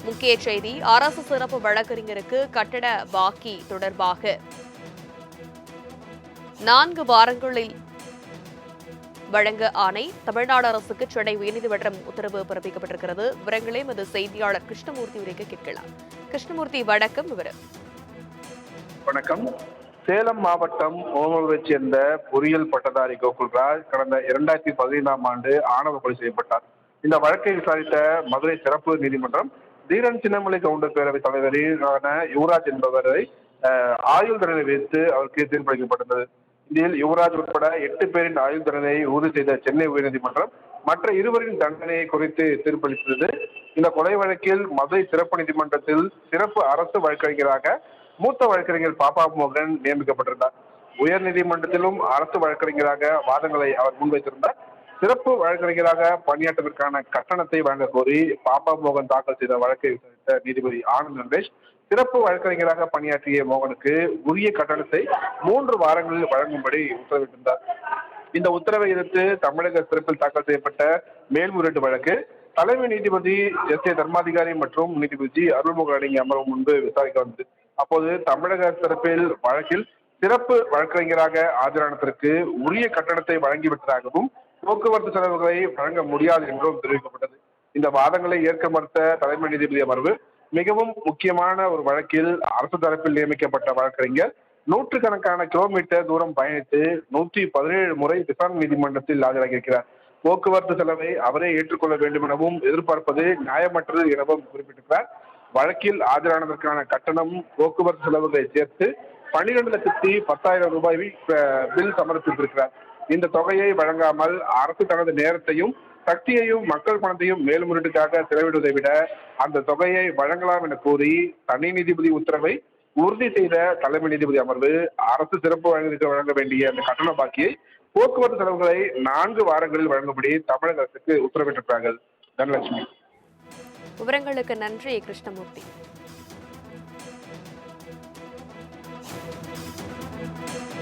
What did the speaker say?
முக்கிய செய்தி: அரசு சிறப்பு வழக்கறிஞருக்கு கட்டட பாக்கி தொடர்பாக 4 வாரங்களில் வழங்க ஆணை. தமிழ்நாடு அரசுக்கு சென்னை உயர்நீதிமன்றம் உத்தரவு பிறப்பிக்கப்பட்டிருக்கிறது. விவரங்களை எமது செய்தியாளர் கிருஷ்ணமூர்த்தி உரைக்க கேட்கலாம். கிருஷ்ணமூர்த்தி, வணக்கம். வணக்கம். சேலம் மாவட்டம் ஓமலூரைச் சேர்ந்த பொறியியல் பட்டதாரி கோகுல்ராஜ் கடந்த 2015ஆம் ஆண்டு ஆணவ கொலை செய்யப்பட்டார். இந்த வழக்கை விசாரித்த மதுரை சிறப்பு நீதிமன்றம் தீரன் சின்னமலை கவுண்டர் பேரவைத் தலைவரான யுவராஜ் என்பவரை ஆயுள் தண்டனை விதித்து அவருக்கு தீர்ப்பளிக்கப்பட்டது. இதில் யுவராஜ் உட்பட 8 பேரின் ஆயுள் தண்டனையை உறுதி செய்த சென்னை உயர்நீதிமன்றம் மற்ற இருவரின் தண்டனையை குறித்து தீர்ப்பளித்தது. இந்த கொலை வழக்கில் மதுரை சிறப்பு நீதிமன்றத்தில் சிறப்பு அரசு வழக்கறிஞராக மூத்த வழக்கறிஞர் பாப்பா மோகன் நியமிக்கப்பட்டிருந்தார். உயர் நீதிமன்றத்திலும் அரசு வழக்கறிஞராக வாதங்களை அவர் முன்வைத்திருந்தார். சிறப்பு வழக்கறிஞராக பணியாற்றுவதற்கான கட்டணத்தை வழங்க கோரி பாப்பா மோகன் தாக்கல் செய்த வழக்கை விசாரித்த நீதிபதி ஆனந்த் நரேஷ் சிறப்பு வழக்கறிஞராக பணியாற்றிய மோகனுக்கு உரிய கட்டணத்தை 3 வாரங்களில் வழங்கும்படி உத்தரவிட்டிருந்தார். இந்த உத்தரவை எதிர்த்து தமிழக சிறப்பில் தாக்கல் செய்யப்பட்ட மேல்முறையீட்டு வழக்கு தலைமை நீதிபதி எஸ்.ஏ. தர்மாதிகாரி மற்றும் நீதிபதி ஜி. அருள்முக அடங்கிய அமர்வு முன்பு விசாரிக்க வந்தது. அப்போது தமிழக சிறப்பில் வழக்கில் சிறப்பு வழக்கறிஞராக ஆஜரானதற்கு உரிய கட்டணத்தை வழங்கிவிட்டதாகவும் போக்குவரத்து செலவுகளை வழங்க முடியாது என்றும் தெரிவிக்கப்பட்டது. இந்த வாதங்களை ஏற்க மறுத்த தலைமை நீதிபதி அமர்வு மிகவும் முக்கியமான ஒரு வழக்கில் அரசு தரப்பில் நியமிக்கப்பட்ட வழக்கறிஞர் நூற்றுக்கணக்கான கிலோமீட்டர் தூரம் பயணித்து 117 முறை விசாரணை நீதிமன்றத்தில் ஆஜராகியிருக்கிறார். போக்குவரத்து செலவை அவரே ஏற்றுக்கொள்ள வேண்டும் எனவும் எதிர்பார்ப்பது நியாயமற்றது எனவும் குறிப்பிட்டிருக்கிறார். வழக்கில் ஆஜரானதற்கான கட்டணம் போக்குவரத்து செலவுகளை சேர்த்து 12,10,000 ரூபாய் பில் சமர்ப்பித்திருக்கிறார். இந்த தொகையை வழங்காமல் அரசு தனது நேரத்தையும் சக்தியையும் மக்கள் பணத்தையும் மேல்முறையீட்டுக்காக செலவிடுவதை விட அந்த தொகையை வழங்கலாம் என கூறி தனி நீதிபதி உத்தரவை உறுதி செய்த தலைமை நீதிபதி அமர்வு அரசு சிறப்பு வழக்கறிஞருக்கு வழங்க வேண்டிய அந்த கட்டண பாக்கியை போக்குவரத்து செலவுகளை 4 வாரங்களில் வழங்கும்படி தமிழக அரசுக்கு உத்தரவிட்டிருக்கிறார்கள். தனலட்சுமி. விவரங்களுக்கு நன்றி கிருஷ்ணமூர்த்தி.